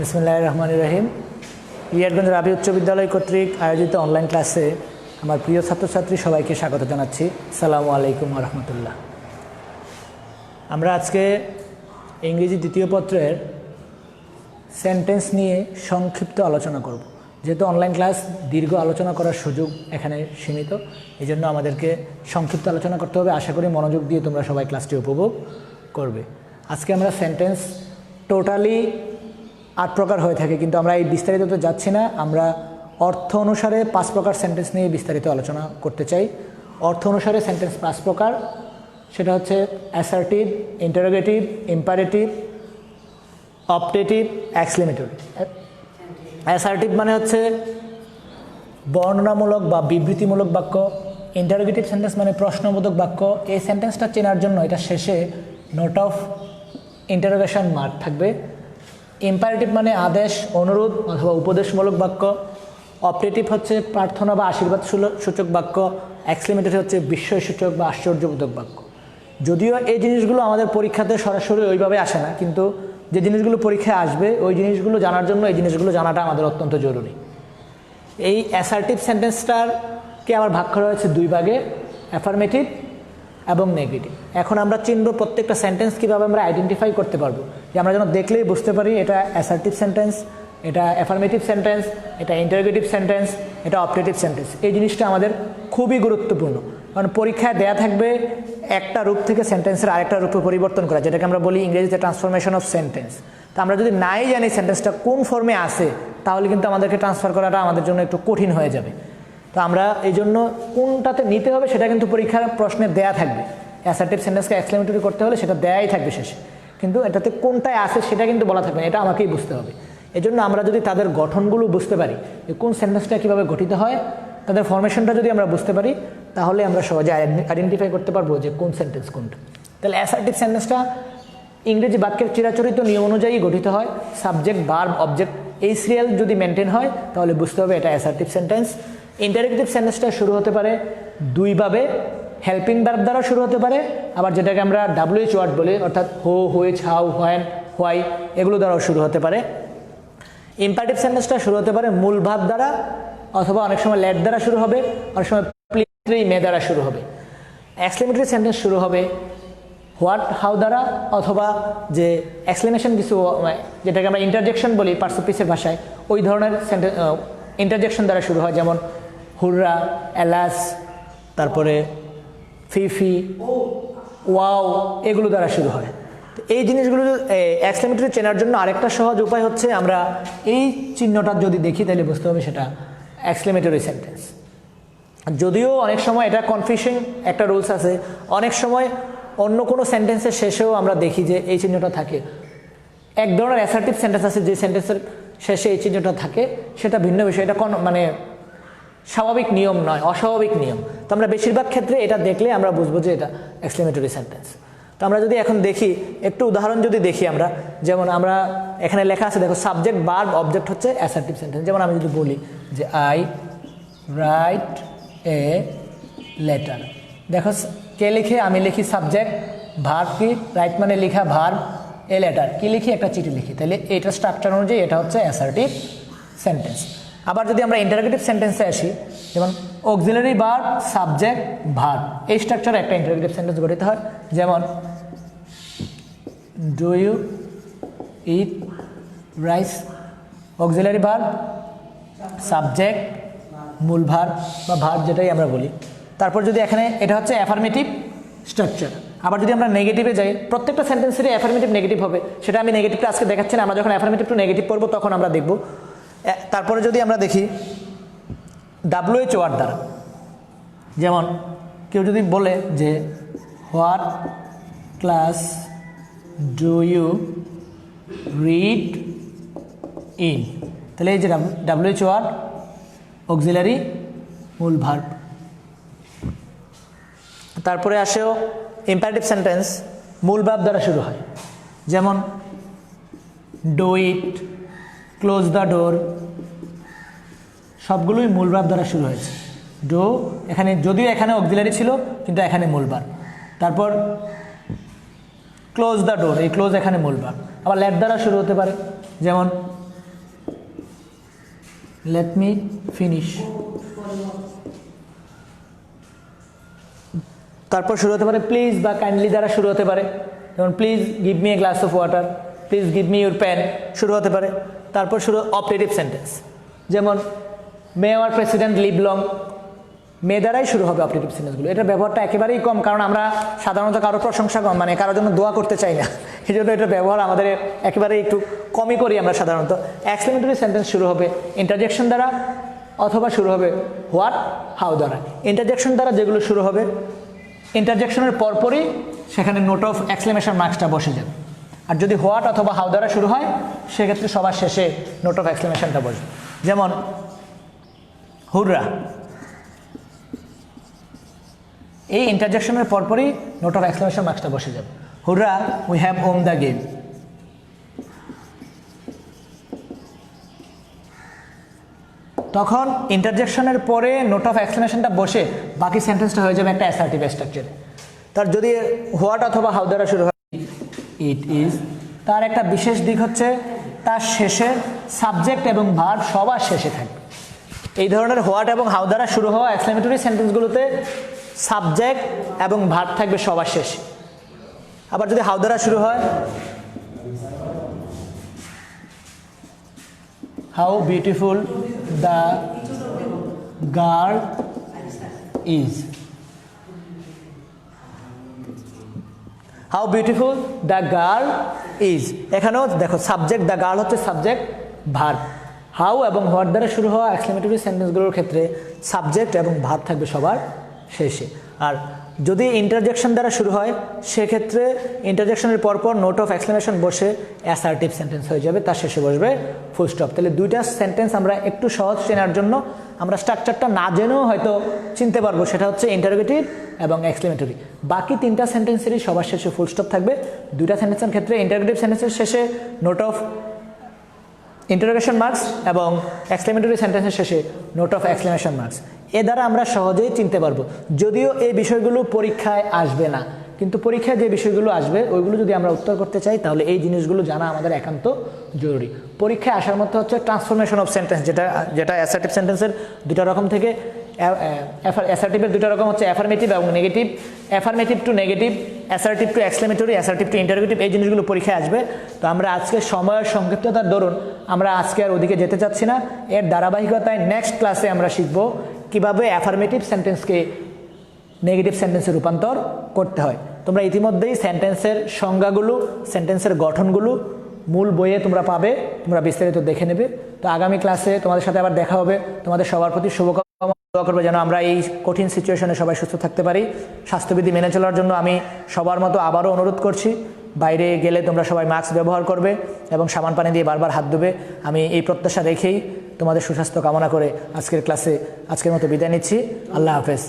বিসমিল্লাহির রহমানির রহিম। ইয়ারগঞ্জ রাবি উচ্চ বিদ্যালয় কর্তৃক আয়োজিত অনলাইন ক্লাসে আমার প্রিয় ছাত্রছাত্রী সবাইকে স্বাগত জানাচ্ছি। আসসালামু আলাইকুম ওয়া রাহমাতুল্লাহ। আমরা আজকে ইংরেজি দ্বিতীয় পত্রের সেন্টেন্স নিয়ে সংক্ষিপ্ত আলোচনা করব। যেহেতু অনলাইন ক্লাস দীর্ঘ আলোচনা করার সুযোগ এখানে সীমিত, এই জন্য আমাদেরকে সংক্ষিপ্ত আলোচনা করতে হবে। আশা করি মনোযোগ দিয়ে তোমরা সবাই ক্লাসটি উপভোগ করবে। আজকে আমরা সেন্টেন্স টোটালি 8 প্রকার হয়ে থাকে, কিন্তু আমরা এই বিস্তারিত যাচ্ছি না। আমরা অর্থ অনুসারে 5 প্রকার সেন্টেন্স নিয়ে বিস্তারিত আলোচনা করতে চাই। অর্থ অনুসারে সেন্টেন্স 5 প্রকার, সেটা হচ্ছে assertive, interrogative, imperative, optative, exclamatory. Assertive মানে হচ্ছে বর্ণনামূলক বা বিবৃতিমূলক বাক্য। ইন্টারোগেটিভ সেন্টেন্স মানে প্রশ্নবোধক বাক্য। এই সেন্টেন্সটা চেনার জন্য এটা শেষে নোট অফ ইন্টারোগেশন মার্ক থাকবে। ইম্পারেটিভ মানে আদেশ, অনুরোধ অথবা উপদেশমূলক বাক্য। অপটেটিভ হচ্ছে প্রার্থনা বা আশীর্বাদ সূচক বাক্য। এক্সক্লেমেটরি হচ্ছে বিস্ময়সূচক বা আশ্চর্যবোধক বাক্য। যদিও এই জিনিসগুলো আমাদের পরীক্ষাতে সরাসরি ওইভাবে আসে না, কিন্তু যে জিনিসগুলো পরীক্ষায় আসবে ওই জিনিসগুলো জানার জন্য এই জিনিসগুলো জানাটা আমাদের অত্যন্ত জরুরি। এই অ্যাসার্টিভ সেন্টেন্সটাকে আবার ভাগ করা হয়েছে 2 ভাগে, অ্যাফার্মেটিভ এবং নেগেটিভ। এখন আমরা চিনব প্রত্যেকটা সেন্টেন্স কীভাবে আমরা আইডেন্টিফাই করতে পারবো, যে আমরা যেন দেখলেই বুঝতে পারি এটা অ্যাসার্টিভ সেন্টেন্স, এটা অ্যাফার্মেটিভ সেন্টেন্স, এটা ইন্টারোগেটিভ সেন্টেন্স, এটা অপটেটিভ সেন্টেন্স। এই জিনিসটা আমাদের খুবই গুরুত্বপূর্ণ, কারণ পরীক্ষায় দেয়া থাকবে একটা রূপ থেকে সেন্টেন্সের আরেকটা রূপে পরিবর্তন করা, যেটাকে আমরা বলি ইংরেজিতে ট্রান্সফরমেশন অফ সেন্টেন্স। তো আমরা যদি নাই জানি সেন্টেন্সটা কোন ফর্মে আসে, তাহলে কিন্তু আমাদেরকে ট্রান্সফার করাটা আমাদের জন্য একটু কঠিন হয়ে যাবে। তো আমরা এই জন্য কোনটাতে নিতে হবে সেটা কিন্তু পরীক্ষার প্রশ্নে দেয়া থাকবে। অ্যাসার্টিভ সেন্টেন্সকে এক্সক্লেমেটরি করতে হলে সেটা দেয়াই থাকবে শেষে, কিন্তু এটাতে কোনটায় আসে সেটা কিন্তু বলা থাকবে না, এটা আমাকেই বুঝতে হবে। এই জন্য আমরা যদি তাদের গঠনগুলো বুঝতে পারি, যে কোন সেন্টেন্সটা কীভাবে গঠিত হয়, তাদের ফরমেশনটা যদি আমরা বুঝতে পারি, তাহলে আমরা সহজে আইডেন্টিফাই করতে পারবো যে কোন সেন্টেন্স কোনটা। তাহলে অ্যাসার্টিভ সেন্টেন্সটা ইংরেজি বাক্যের চিরাচরিত নিয়ম অনুযায়ী গঠিত হয়। সাবজেক্ট, ভার্ব, অবজেক্ট এই সিরিয়াল যদি মেনটেন হয়, তাহলে বুঝতে হবে এটা অ্যাসার্টিভ সেন্টেন্স। ইন্টারোগেটিভ সেন্টেন্সটা শুরু হতে পারে 2 ভাবে, হেল্পিং ভার্ব দ্বারা শুরু হতে পারে, আবার যেটাকে আমরা WH ওয়ার্ড বলি, অর্থাৎ হো, হুইচ, হাউ, হোয়েন, হোয়াই, এগুলো দ্বারাও শুরু হতে পারে। ইম্পারেটিভ সেন্টেন্সটা শুরু হতে পারে মূল ভাব দ্বারা, অথবা অনেক সময় লেট দ্বারা শুরু হবে, অনেক সময় মে দ্বারা শুরু হবে। এক্সক্লেমেটরি সেন্টেন্স শুরু হবে হোয়াট, হাউ দ্বারা, অথবা যে এক্সক্লেমেশন কিছু, যেটাকে আমরা ইন্টারজেকশন বলি পার্সোপিসের ভাষায়, ওই ধরনের সেন্টেন্স ইন্টারজেকশন দ্বারা শুরু হয়, যেমন হুররা, এলাস, তারপরে ফিফি, ওয়াও, এগুলো দ্বারা শুরু হয়। তো এই জিনিসগুলো এক্সক্লেমেটরি চেনার জন্য আরেকটা সহজ উপায় হচ্ছে, আমরা এই চিহ্নটা যদি দেখি তাহলে বুঝতে হবে সেটা এক্সক্লেমেটরি সেন্টেন্স। যদিও অনেক সময় এটা কনফিউশন একটা রুলস আছে, অনেক সময় অন্য কোনো সেন্টেন্সের শেষেও আমরা দেখি যে এই চিহ্নটা থাকে। এক ধরনের অ্যাসার্টিভ সেন্টেন্স আছে যে সেন্টেন্সের শেষে এই চিহ্নটা থাকে, সেটা ভিন্ন বিষয়, এটা মানে স্বাভাবিক নিয়ম নয়, অস্বাভাবিক নিয়ম। তো আমরা বেশিরভাগ ক্ষেত্রে এটা দেখলে আমরা বুঝবো যে এটা এক্সক্লেমেটরি সেন্টেন্স। তো আমরা যদি এখন দেখি, একটু উদাহরণ যদি দেখি আমরা, যেমন আমরা এখানে লেখা আছে, দেখো সাবজেক্ট, ভার্ব, অবজেক্ট হচ্ছে অ্যাসার্টিভ সেন্টেন্স। যেমন আমি যদি বলি যে আই রাইট এ লেটার, দেখো কে লিখে, আমি লিখি সাবজেক্ট, ভার্ব কি, রাইট মানে লেখা, ভার্ব, এ লেটার কি লিখি, একটা চিঠি লিখি, তাহলে এটা স্ট্রাকচার অনুযায়ী এটা হচ্ছে অ্যাসার্টিভ সেন্টেন্স। আবার যদি আমরা ইন্টারোগেটিভ সেন্টেন্সে আসি, যেমন অক্সিলারি ভার্ব, সাবজেক্ট, ভার্ব, এই স্ট্রাকচারে একটা ইন্টারোগেটিভ সেন্টেন্স গঠিত হয়। যেমন do you eat rice, auxiliary verb, subject, মূল ভার্ব বা ভার্ব যেটাই আমরা বলি। তারপর যদি এখানে এটা হচ্ছে অ্যাফার্মেটিভ স্ট্রাকচার। আবার যদি আমরা নেগেটিভে যাই, প্রত্যেকটা সেন্টেন্সেরই অ্যাফার্মেটিভ নেগেটিভ হবে, সেটা আমি নেগেটিভটা আজকে দেখাচ্ছি না, আমরা যখন অ্যাফার্মেটিভ টু নেগেটিভ পড়বো তখন আমরা দেখব। তারপরে যদি আমরা দেখি WH ওয়ার্ড দ্বারা, যেমন কেউ যদি বলে যে what class do you read in, তাহলে এই যে WH ওয়ার্ড, অক্সিলারি, মূল ভার্ব। তারপরে আসেও ইম্পারেটিভ সেন্টেন্স মূল ভার্ব দ্বারা শুরু হয়, যেমন do it, close the door, সবগুলোই মূল ভার্ব দ্বারা শুরু হয়েছে। ডু এখানে, যদিও এখানে অক্সিলারি ছিল, কিন্তু এখানে মূল ভার্ব। তারপর ক্লোজ দ্য ডোর, এই ক্লোজ এখানে মূল ভার্ব। আবার লেট দ্বারা শুরু হতে পারে, যেমন লেট মি ফিনিশ। তারপর শুরু হতে পারে প্লিজ বা কাইন্ডলি দ্বারা শুরু হতে পারে, যেমন please give me a glass of water, please give me your pen, শুরু হতে পারে। তারপর শুরু অপারেটিভ সেন্টেন্স, যেমন may our president live long, may দ্বারাই শুরু হবে অপারেটিভ সেন্টেন্সগুলো। এটার ব্যবহারটা একেবারেই কম, কারণ আমরা সাধারণত কারো প্রশংসা কম মানে কারোর জন্য দোয়া করতে চাই না, এই জন্য এটার ব্যবহার আমাদের একেবারে একটু কমই করি আমরা সাধারণত। এক্সক্লেমেটরি সেন্টেন্স শুরু হবে ইন্টারজেকশন দ্বারা অথবা শুরু হবে হোয়াট হাউ দ্বারা। ইন্টারজেকশন দ্বারা যেগুলো শুরু হবে, ইন্টারজেকশনের পরপরই সেখানে নোট অফ এক্সক্লেমেশন মার্কসটা বসে যাবে। আর যদি হোয়াট অথবা হাউ দ্বারা শুরু হয় সেক্ষেত্রে সবার শেষে নোট অফ এক্সক্লেমেশনটা বসবে, যেমন হুররা, এই ইন্টারজেকশনের পরপরই নোট অফ এক্সক্লেমেশন মার্কসটা বসে যাবে। হুররা we have won the game. তখন ইন্টারজেকশনের পরে নোট অফ এক্সক্লেমেশনটা বসে বাকি সেন্টেন্সটা হয়ে যাবে একটা অ্যাসার্টিভ স্ট্রাকচারে। তার যদি হোয়াট অথবা হাউ দ্বারা শুরু হয় ইট ইজ, তার একটা বিশেষ দিক হচ্ছে তার শেষে সাবজেক্ট এবং ভার্ব সবার শেষে থাকবে। এই ধরনের হোয়াট এবং হাউ দ্বারা শুরু হওয়া এক্সক্লেমেটরি সেন্টেন্সগুলোতে সাবজেক্ট এবং ভার্ব থাকবে সবার শেষে। আবার যদি হাউ দ্বারা শুরু হয়, how beautiful the girl is, how beautiful the girl is. এখানেও দেখো সাবজেক্ট দ্য গার্ল হচ্ছে সাবজেক্ট, ভার্ব। হাউ এবং হোয়াট দ্বারা শুরু হওয়া এক্সক্লেমেটরি সেন্টেন্সগুলোর ক্ষেত্রে সাবজেক্ট এবং ভার্ব থাকবে সবার শেষে। আর যদি ইন্টারজেকশন দ্বারা শুরু হয় সেক্ষেত্রে ইন্টারজেকশনের পরপর নোট অফ এক্সক্লেমেশন বসে অ্যাসার্টিভ সেন্টেন্স হয়ে যাবে, তার শেষে বসবে ফুল স্টপ। তাহলে দুইটা সেন্টেন্স আমরা একটু সহজ চেনার জন্য আমরা স্ট্রাকচারটা না জেনেও হয়তো চিনতে পারবো, সেটা হচ্ছে ইন্টারোগেটিভ এবং এক্সক্লেমেটরি। বাকি তিনটা সেন্টেন্সেরই সবার শেষে ফুল স্টপ থাকবে। দুইটা সেন্টেন্সের ক্ষেত্রে ইন্টারোগেটিভ সেন্টেন্সের শেষে নোট অফ ইন্টারোগেশন মার্কস এবং এক্সক্লেমেটরি সেন্টেন্সের শেষে নোট অফ এক্সক্লেমেশন মার্কস। এ দ্বারা আমরা সহজেই চিনতে পারবো। যদিও এই বিষয়গুলো পরীক্ষায় আসবে না, কিন্তু পরীক্ষায় যে বিষয়গুলো আসবে ওইগুলো যদি আমরা উত্তর করতে চাই তাহলে এই জিনিসগুলো জানা আমাদের একান্ত জরুরি। পরীক্ষায় আসার মধ্যে হচ্ছে ট্রান্সফরমেশন অফ সেন্টেন্স, যেটা অ্যাসার্টিভ সেন্টেন্সের দুটো রকম থেকে, অ্যাসার্টিভের দুটো রকম হচ্ছে অ্যাফার্মেটিভ এবং negative, affirmative two negative, assertive two exclamatory, assertive two interrogative. এই জিনিসগুলো পরীক্ষায় আসবে। তো আমরা আজকে সময়ের সংক্ষিপ্ততার দরুন আমরা আজকে আর ওদিকে যেতে চাচ্ছি না। এর ধারাবাহিকতায় নেক্সট ক্লাসে আমরা শিখব কিভাবে অ্যাফার্মেটিভ সেন্টেন্সকে নেগেটিভ সেন্টেন্সে রূপান্তর করতে হয়। তোমরা ইতিমধ্যেই সেন্টেন্সের সংজ্ঞাগুলো, সেন্টেন্সের গঠনগুলো মূল বইয়ে তোমরা পাবে, তোমরা বিস্তারিত দেখে নেবে। তো আগামী ক্লাসে তোমাদের সাথে আবার দেখা হবে। তোমাদের সবার প্রতি শুভকামনা, দোয়া করবে যেন আমরা এই কঠিন সিচুয়েশনে সবাই সুস্থ থাকতে পারি। স্বাস্থ্যবিধি মেনে চলার জন্য আমি সবার মতো আবারও অনুরোধ করছি, বাইরে গেলে তোমরা সবাই মাস্ক ব্যবহার করবে এবং সাবান পানি দিয়ে বারবার হাত ধুবে। আমি এই প্রত্যাশা রেখেই তোমাদের সুস্বাস্থ্য কামনা করে আজকের ক্লাসে আজকের মতো বিদায় নিচ্ছি। আল্লাহ হাফেজ।